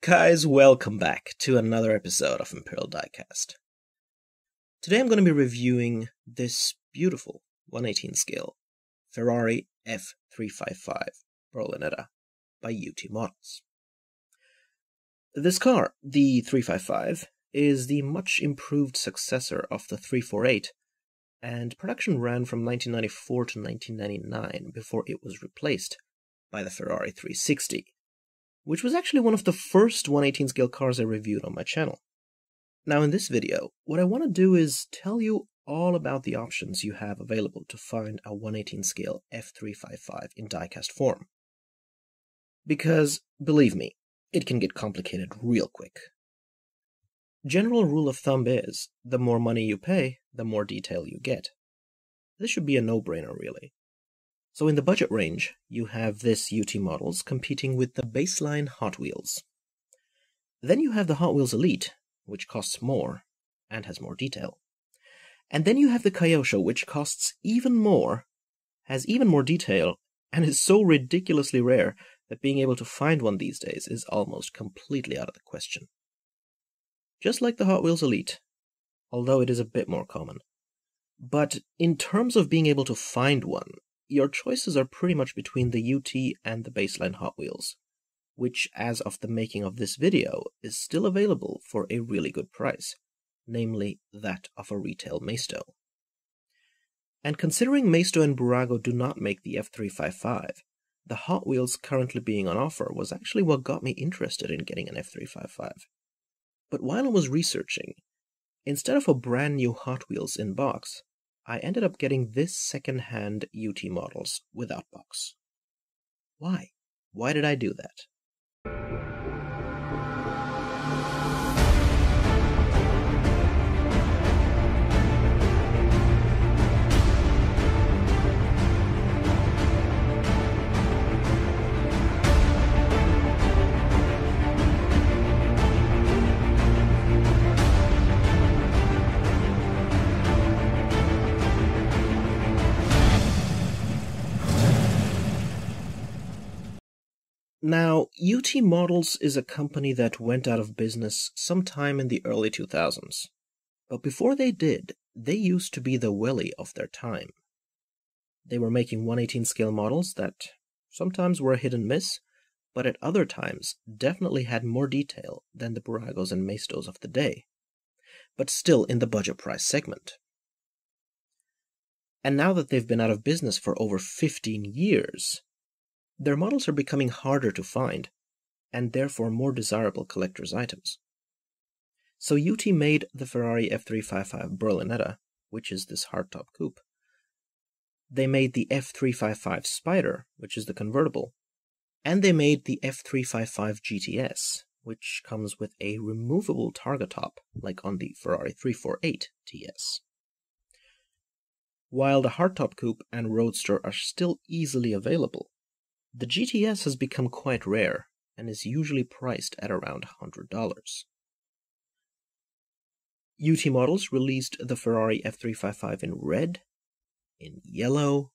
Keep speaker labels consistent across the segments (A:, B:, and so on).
A: guys, welcome back to another episode of Imperial Diecast. Today I'm going to be reviewing this beautiful 1/18 scale Ferrari F355 Berlinetta by UT Models. This car, the 355, is the much improved successor of the 348, and production ran from 1994 to 1999 before it was replaced by the Ferrari 360. Which was actually one of the first 1/18 scale cars I reviewed on my channel. Now in this video, what I want to do is tell you all about the options you have available to find a 1/18 scale F355 in diecast form. Because, believe me, it can get complicated real quick. General rule of thumb is, the more money you pay, the more detail you get. This should be a no-brainer really. So in the budget range, you have this UT Models competing with the baseline Hot Wheels. Then you have the Hot Wheels Elite, which costs more and has more detail. And then you have the Kyosho, which costs even more, has even more detail, and is so ridiculously rare that being able to find one these days is almost completely out of the question. Just like the Hot Wheels Elite, although it is a bit more common. But in terms of being able to find one, your choices are pretty much between the UT and the baseline Hot Wheels, which, as of the making of this video, is still available for a really good price, namely that of a retail Maisto. And considering Maisto and Burago do not make the F355, the Hot Wheels currently being on offer was actually what got me interested in getting an F355. But while I was researching, instead of a brand new Hot Wheels in box, I ended up getting this second-hand UT Models without box. Why? Why did I do that? Now, UT Models is a company that went out of business sometime in the early 2000s. But before they did, they used to be the Welly of their time. They were making 1/18 scale models that sometimes were a hit and miss, but at other times definitely had more detail than the Buragos and Maistos of the day, but still in the budget price segment. And now that they've been out of business for over 15 years, their models are becoming harder to find, and therefore more desirable collector's items. So UT made the Ferrari F355 Berlinetta, which is this hardtop coupe. They made the F355 Spider, which is the convertible, and they made the F355 GTS, which comes with a removable targa top, like on the Ferrari 348 TS. While the hardtop coupe and roadster are still easily available, the GTS has become quite rare and is usually priced at around $100. UT Models released the Ferrari F355 in red, in yellow,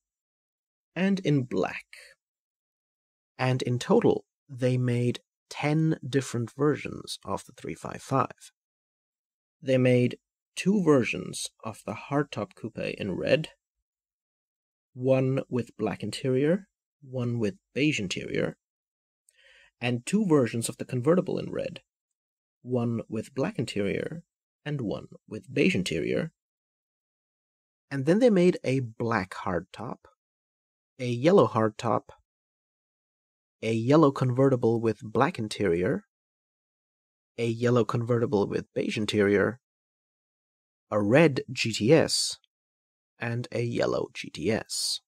A: and in black. And in total, they made 10 different versions of the 355. They made 2 versions of the hardtop coupe in red, one with black interior, one with beige interior, and 2 versions of the convertible in red, one with black interior and one with beige interior. And then they made a black hardtop, a yellow hardtop, a yellow convertible with black interior, a yellow convertible with beige interior, a red GTS, and a yellow GTS.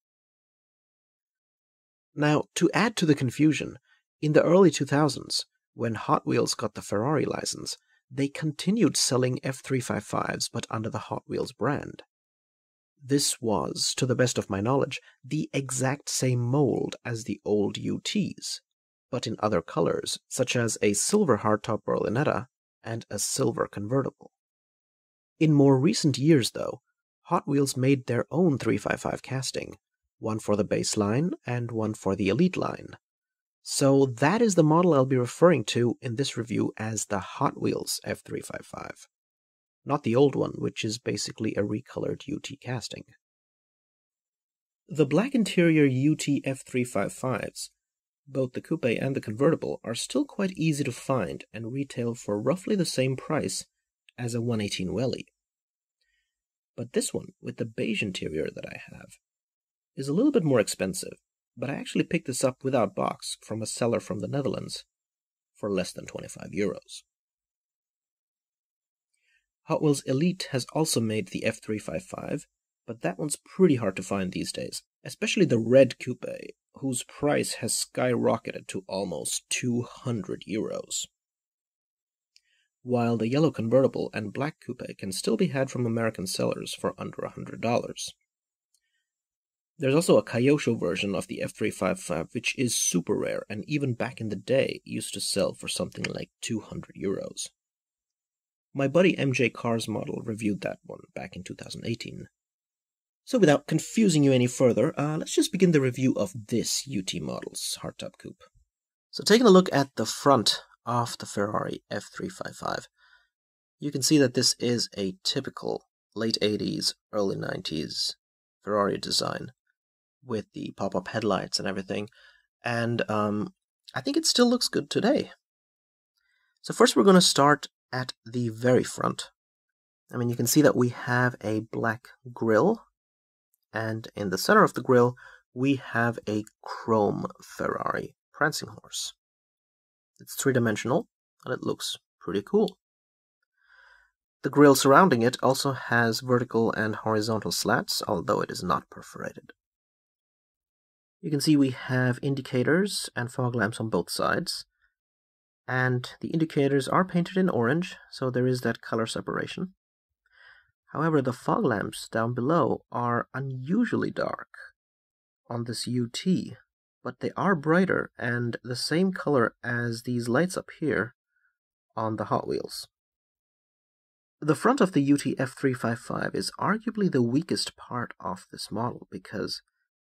A: Now, to add to the confusion, in the early 2000s, when Hot Wheels got the Ferrari license, they continued selling F355s but under the Hot Wheels brand. This was, to the best of my knowledge, the exact same mold as the old UTs, but in other colors, such as a silver hardtop Berlinetta and a silver convertible. In more recent years, though, Hot Wheels made their own 355 casting, one for the base line and one for the Elite line. So that is the model I'll be referring to in this review as the Hot Wheels F355. Not the old one, which is basically a recolored UT casting. The black interior UT F355s, both the coupe and the convertible, are still quite easy to find and retail for roughly the same price as a 118 Welly. But this one, with the beige interior that I have, is a little bit more expensive, but I actually picked this up without box from a seller from the Netherlands for less than 25 euros. Hot Wheels Elite has also made the F355, but that one's pretty hard to find these days, especially the red coupe, whose price has skyrocketed to almost 200 euros. While the yellow convertible and black coupe can still be had from American sellers for under $100. There's also a Kyosho version of the F355 which is super rare and even back in the day used to sell for something like 200 euros. My buddy MJ Carr's model reviewed that one back in 2018. So without confusing you any further, let's just begin the review of this UT model's hardtop coupe. So taking a look at the front of the Ferrari F355, you can see that this is a typical late 80s, early 90s Ferrari design with the pop-up headlights and everything, and I think it still looks good today. So first we're going to start at the very front. I mean, you can see that we have a black grille, and in the center of the grille we have a chrome Ferrari prancing horse. It's three-dimensional, and it looks pretty cool. The grille surrounding it also has vertical and horizontal slats, although it is not perforated. You can see we have indicators and fog lamps on both sides, and the indicators are painted in orange, so there is that color separation. However, the fog lamps down below are unusually dark on this UT, but they are brighter and the same color as these lights up here on the Hot Wheels. The front of the UT F355 is arguably the weakest part of this model because,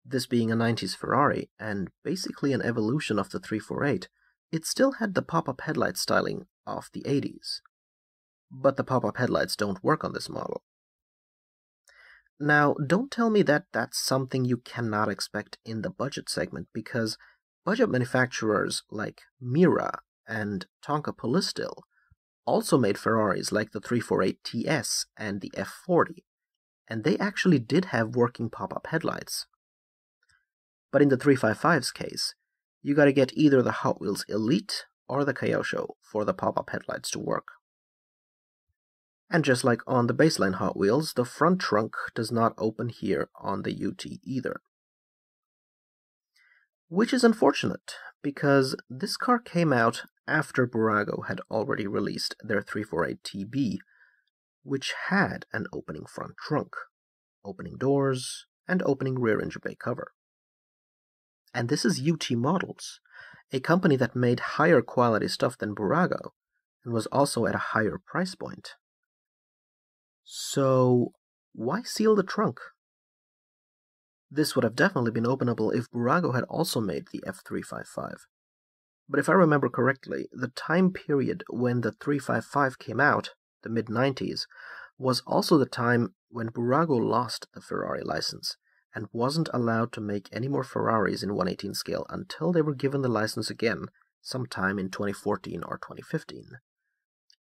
A: this being a 90s Ferrari and basically an evolution of the 348, it still had the pop-up headlight styling of the 80s. But the pop-up headlights don't work on this model. Now, don't tell me that that's something you cannot expect in the budget segment, because budget manufacturers like Mira and Tonka Polistil also made Ferraris like the 348 TS and the F40, and they actually did have working pop-up headlights. But in the 355's case, you gotta get either the Hot Wheels Elite or the Kyosho for the pop-up headlights to work. And just like on the baseline Hot Wheels, the front trunk does not open here on the UT either. Which is unfortunate, because this car came out after Burago had already released their 348 TB, which had an opening front trunk, opening doors, and opening rear engine bay cover. And this is UT Models, a company that made higher quality stuff than Burago, and was also at a higher price point. So, why seal the trunk? This would have definitely been openable if Burago had also made the F355. But if I remember correctly, the time period when the 355 came out, the mid-90s, was also the time when Burago lost the Ferrari license and wasn't allowed to make any more Ferraris in 118 scale until they were given the license again sometime in 2014 or 2015.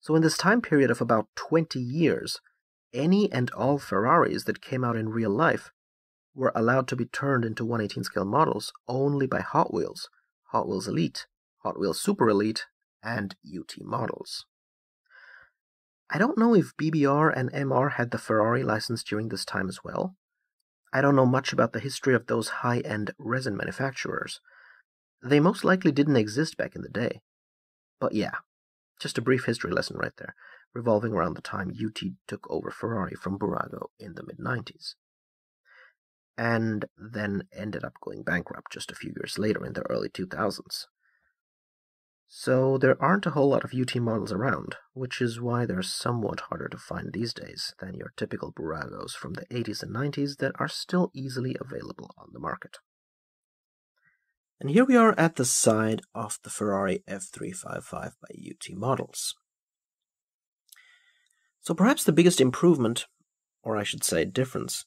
A: So in this time period of about 20 years, any and all Ferraris that came out in real life were allowed to be turned into 118 scale models only by Hot Wheels, Hot Wheels Elite, Hot Wheels Super Elite, and UT Models. I don't know if BBR and MR had the Ferrari license during this time as well. I don't know much about the history of those high-end resin manufacturers. They most likely didn't exist back in the day. But yeah, just a brief history lesson right there, revolving around the time UT took over Ferrari from Burago in the mid-90s. And then ended up going bankrupt just a few years later in the early 2000s. So there aren't a whole lot of UT models around, which is why they're somewhat harder to find these days than your typical Buragos from the 80s and 90s that are still easily available on the market. And here we are at the side of the Ferrari F355 by UT models. So perhaps the biggest improvement, or I should say difference,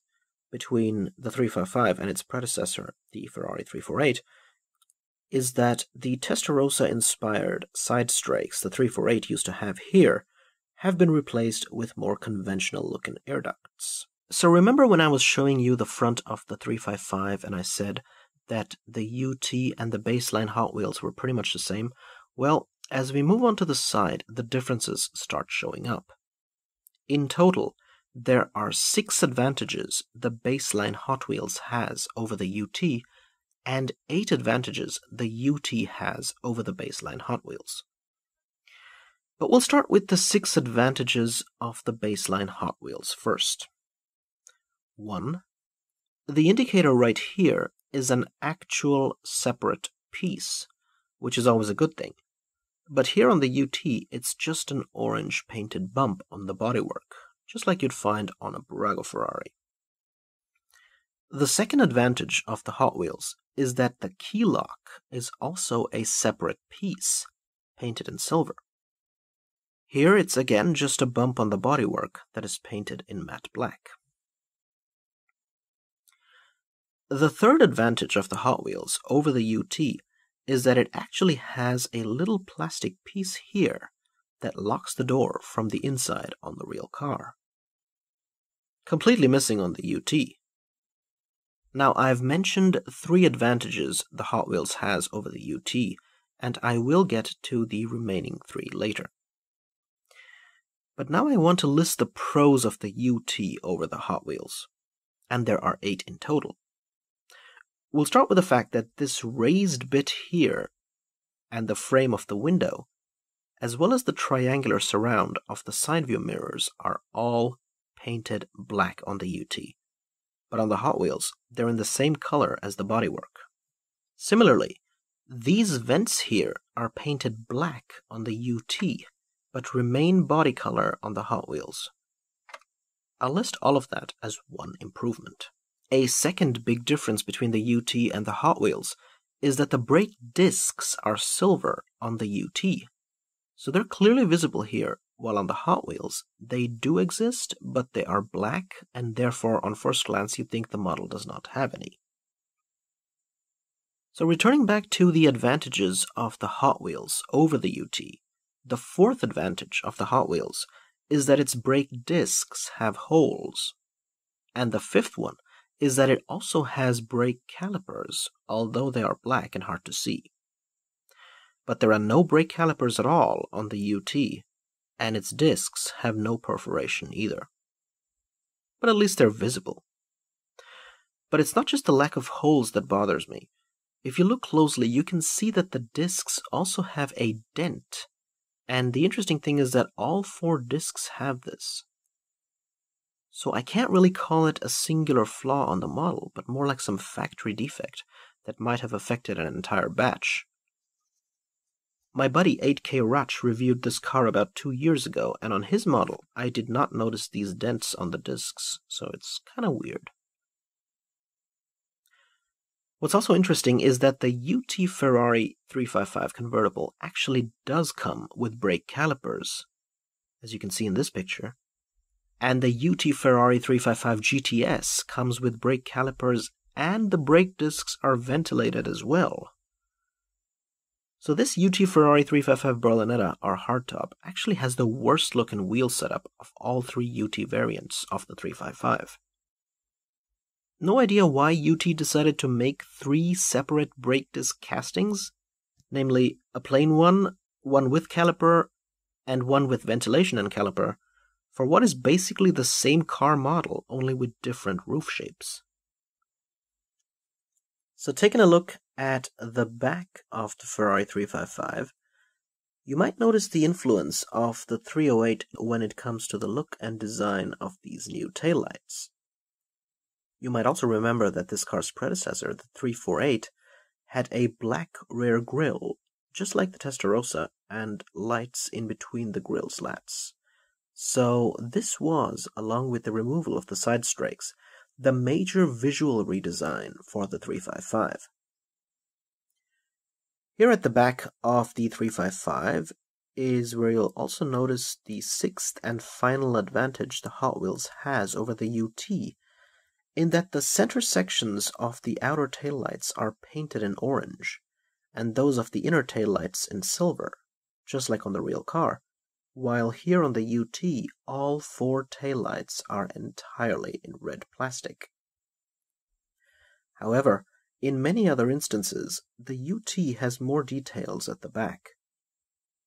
A: between the 355 and its predecessor, the Ferrari 348, is that the Testarossa-inspired side strakes the 348 used to have here have been replaced with more conventional-looking air ducts. So remember when I was showing you the front of the 355 and I said that the UT and the baseline Hot Wheels were pretty much the same? Well, as we move on to the side, the differences start showing up. In total, there are 6 advantages the baseline Hot Wheels has over the UT, and 8 advantages the UT has over the baseline Hot Wheels. But we'll start with the 6 advantages of the baseline Hot Wheels first. 1. The indicator right here is an actual separate piece, which is always a good thing. But here on the UT, it's just an orange painted bump on the bodywork, just like you'd find on a Burago Ferrari. The second advantage of the Hot Wheels is that the key lock is also a separate piece, painted in silver. Here it's again just a bump on the bodywork that is painted in matte black. The third advantage of the Hot Wheels over the UT is that it actually has a little plastic piece here that locks the door from the inside on the real car. Completely missing on the UT. Now, I've mentioned 3 advantages the Hot Wheels has over the UT, and I will get to the remaining 3 later. But now I want to list the pros of the UT over the Hot Wheels, and there are 8 in total. We'll start with the fact that this raised bit here and the frame of the window, as well as the triangular surround of the side view mirrors, are all painted black on the UT. But on the Hot Wheels, they're in the same color as the bodywork. Similarly, these vents here are painted black on the UT, but remain body color on the Hot Wheels. I'll list all of that as one improvement. A second big difference between the UT and the Hot Wheels is that the brake discs are silver on the UT. So they're clearly visible here, while on the Hot Wheels, they do exist, but they are black, and therefore on first glance you'd think the model does not have any. So returning back to the advantages of the Hot Wheels over the UT, the fourth advantage of the Hot Wheels is that its brake discs have holes. And the fifth one is that it also has brake calipers, although they are black and hard to see. But there are no brake calipers at all on the UT, and its discs have no perforation either. But at least they're visible. But it's not just the lack of holes that bothers me. If you look closely, you can see that the discs also have a dent, and the interesting thing is that all 4 discs have this. So I can't really call it a singular flaw on the model, but more like some factory defect that might have affected an entire batch. My buddy 8K Ratch reviewed this car about 2 years ago, and on his model, I did not notice these dents on the discs, so it's kind of weird. What's also interesting is that the UT Ferrari 355 convertible actually does come with brake calipers, as you can see in this picture. And the UT Ferrari 355 GTS comes with brake calipers, and the brake discs are ventilated as well. So this UT Ferrari 355 Berlinetta, our hardtop, actually has the worst looking wheel setup of all 3 UT variants of the 355. No idea why UT decided to make 3 separate brake disc castings, namely a plain one, one with caliper, and one with ventilation and caliper, for what is basically the same car model, only with different roof shapes. So taking a look at the back of the Ferrari 355, you might notice the influence of the 308 when it comes to the look and design of these new taillights. You might also remember that this car's predecessor, the 348, had a black rear grille, just like the Testarossa, and lights in between the grille slats. So this was, along with the removal of the side strakes, the major visual redesign for the 355. Here at the back of the 355 is where you'll also notice the sixth and final advantage the Hot Wheels has over the UT, in that the center sections of the outer taillights are painted in orange, and those of the inner taillights in silver, just like on the real car, while here on the UT, all four taillights are entirely in red plastic. However, in many other instances, the UT has more details at the back.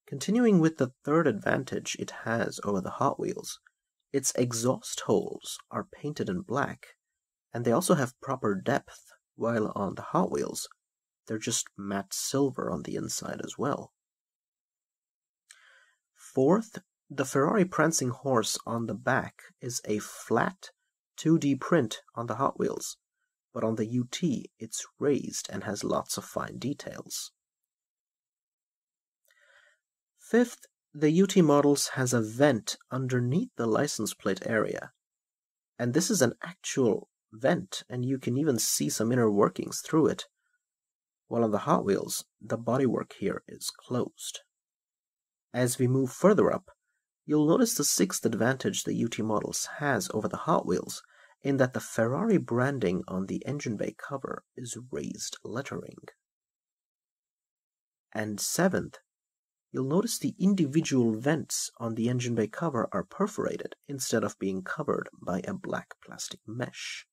A: Continuing with the third advantage it has over the Hot Wheels, its exhaust holes are painted in black, and they also have proper depth, while on the Hot Wheels, they're just matte silver on the inside as well. Fourth, the Ferrari prancing horse on the back is a flat 2D print on the Hot Wheels, but on the UT it's raised and has lots of fine details. Fifth, the UT models has a vent underneath the license plate area, and this is an actual vent, and you can even see some inner workings through it, while on the Hot Wheels, the bodywork here is closed. As we move further up, you'll notice the sixth advantage the UT models has over the Hot Wheels, in that the Ferrari branding on the engine bay cover is raised lettering. And seventh, you'll notice the individual vents on the engine bay cover are perforated instead of being covered by a black plastic mesh.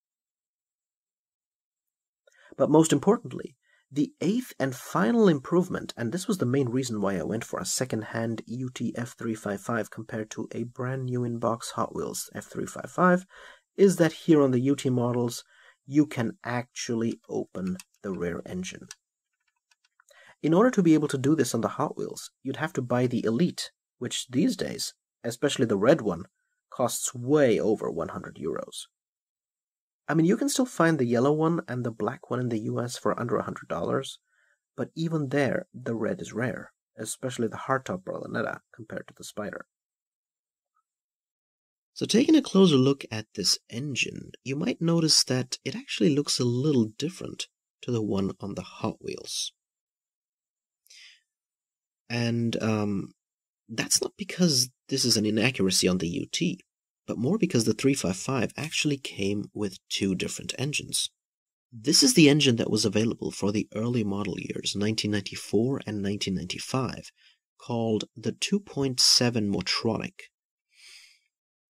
A: But most importantly, the eighth and final improvement, and this was the main reason why I went for a second-hand UT F355 compared to a brand new in-box Hot Wheels F355, is that here on the UT models, you can actually open the rear engine. In order to be able to do this on the Hot Wheels, you'd have to buy the Elite, which these days, especially the red one, costs way over 100 euros. I mean, you can still find the yellow one and the black one in the US for under $100, but even there, the red is rare, especially the hardtop Berlinetta compared to the Spider. So taking a closer look at this engine, you might notice that it actually looks a little different to the one on the Hot Wheels. And that's not because this is an inaccuracy on the UT, but more because the 355 actually came with two different engines. This is the engine that was available for the early model years 1994 and 1995, called the 2.7 Motronic,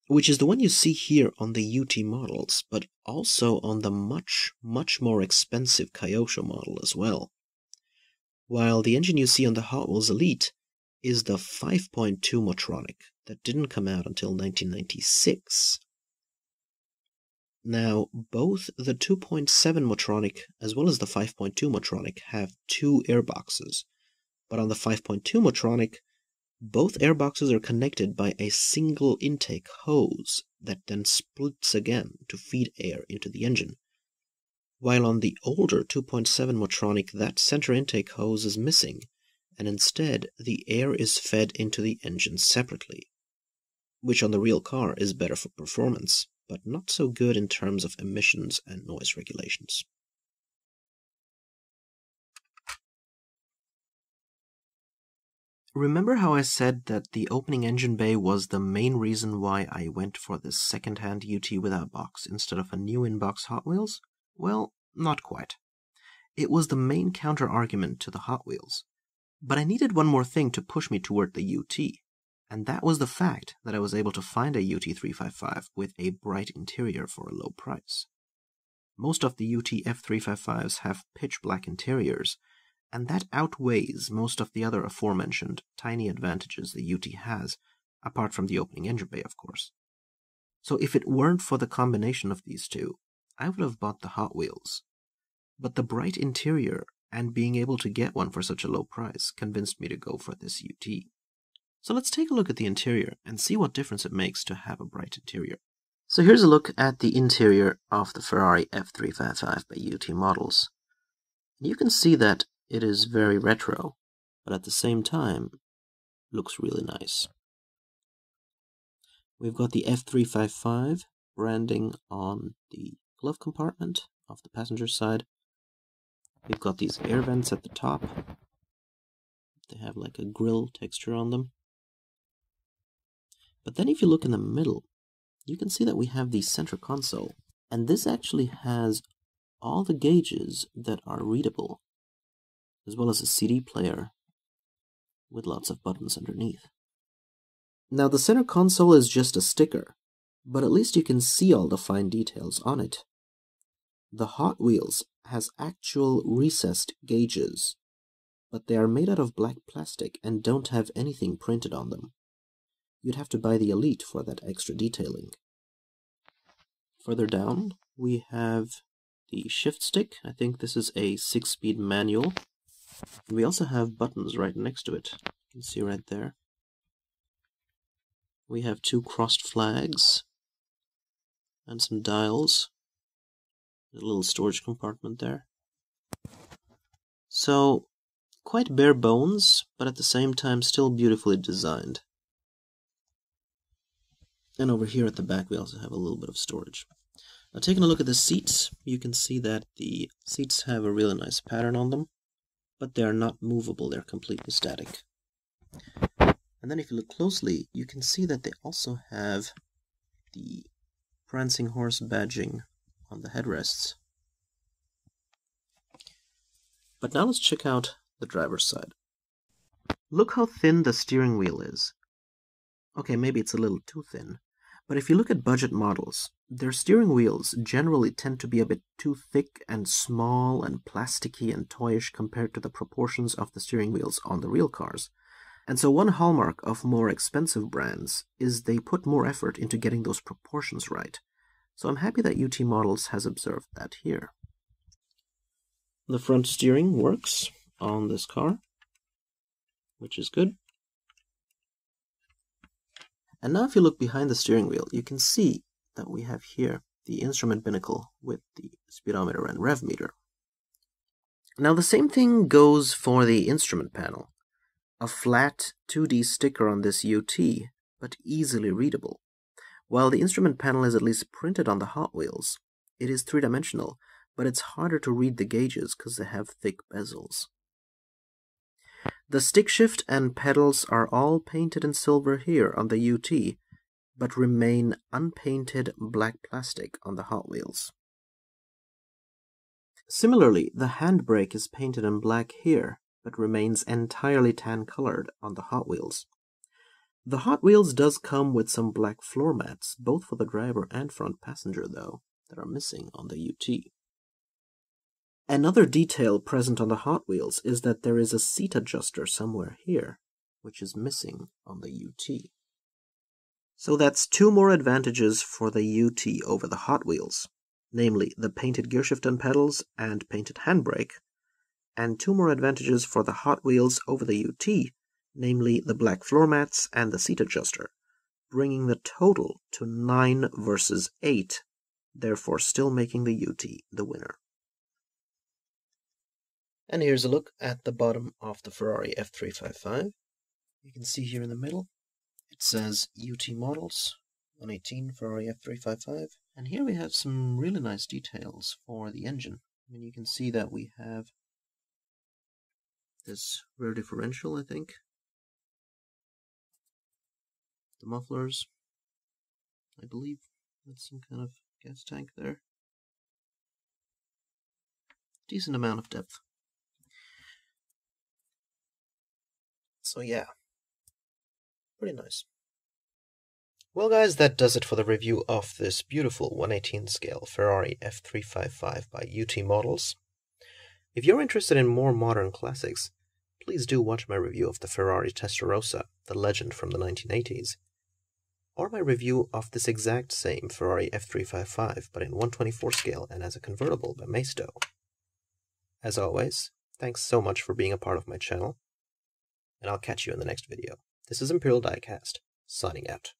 A: which is the one you see here on the UT models, but also on the much more expensive Kyosho model as well. While the engine you see on the Hot Wheels Elite is the 5.2 Motronic that didn't come out until 1996. Now, both the 2.7 Motronic as well as the 5.2 Motronic have two airboxes, but on the 5.2 Motronic, both airboxes are connected by a single intake hose that then splits again to feed air into the engine. While on the older 2.7 Motronic, that center intake hose is missing, and instead the air is fed into the engine separately, which on the real car is better for performance, but not so good in terms of emissions and noise regulations. Remember how I said that the opening engine bay was the main reason why I went for this second-hand UT without box instead of a new in-box Hot Wheels? Well, not quite. It was the main counter-argument to the Hot Wheels. But I needed one more thing to push me toward the UT, and that was the fact that I was able to find a UT 355 with a bright interior for a low price. Most of the UT F355s have pitch black interiors, and that outweighs most of the other aforementioned tiny advantages the UT has, apart from the opening engine bay, of course. So if it weren't for the combination of these two, I would have bought the Hot Wheels. But the bright interior and being able to get one for such a low price convinced me to go for this UT. So let's take a look at the interior and see what difference it makes to have a bright interior. So here's a look at the interior of the Ferrari F355 by UT models. You can see that it is very retro, but at the same time, looks really nice. We've got the F355 branding on the glove compartment of the passenger side. We've got these air vents at the top, They have like a grille texture on them. But then if you look in the middle, you can see that we have the center console. And this actually has all the gauges that are readable, as well as a CD player with lots of buttons underneath. Now the center console is just a sticker, but at least you can see all the fine details on it. The Hot Wheels has actual recessed gauges, but they are made out of black plastic and don't have anything printed on them. You'd have to buy the Elite for that extra detailing. Further down, we have the shift stick. I think this is a 6-speed manual. And we also have buttons right next to it. You can see right there. We have 2 crossed flags and some dials. A little storage compartment there. So, quite bare bones, but at the same time still beautifully designed. And over here at the back we also have a little bit of storage. Now taking a look at the seats, you can see that the seats have a really nice pattern on them, but they are not movable, they're completely static. And then if you look closely, you can see that they also have the prancing horse badging on the headrests. But now let's check out the driver's side. Look how thin the steering wheel is. Okay, maybe it's a little too thin. But if you look at budget models, their steering wheels generally tend to be a bit too thick and small and plasticky and toyish compared to the proportions of the steering wheels on the real cars. And so one hallmark of more expensive brands is they put more effort into getting those proportions right. So I'm happy that UT Models has observed that here. The front steering works on this car, which is good. And now if you look behind the steering wheel, you can see that we have here the instrument binnacle with the speedometer and rev meter. Now the same thing goes for the instrument panel. A flat 2D sticker on this UT, but easily readable. While the instrument panel is at least printed on the Hot Wheels, it is 3-dimensional, but it's harder to read the gauges because they have thick bezels. The stick shift and pedals are all painted in silver here on the UT, but remain unpainted black plastic on the Hot Wheels. Similarly, the handbrake is painted in black here, but remains entirely tan-colored on the Hot Wheels. The Hot Wheels does come with some black floor mats, both for the driver and front passenger though, that are missing on the UT. Another detail present on the Hot Wheels is that there is a seat adjuster somewhere here, which is missing on the UT. So that's 2 more advantages for the UT over the Hot Wheels, namely the painted gearshift and pedals and painted handbrake, and 2 more advantages for the Hot Wheels over the UT, namely the black floor mats and the seat adjuster, bringing the total to 9 versus 8, therefore still making the UT the winner. And here's a look at the bottom of the Ferrari F355. You can see here in the middle, it says UT Models, 118 Ferrari F355. And here we have some really nice details for the engine. I mean, you can see that we have this rear differential, I think. The mufflers, I believe that's some kind of gas tank there. Decent amount of depth. So yeah, pretty nice. Well guys, that does it for the review of this beautiful 1/18 scale Ferrari F355 by UT Models. If you're interested in more modern classics, please do watch my review of the Ferrari Testarossa, the legend from the 1980s, or my review of this exact same Ferrari F355 but in 1/24 scale and as a convertible by Maisto. As always, thanks so much for being a part of my channel, and I'll catch you in the next video. This is Imperial Diecast, signing out.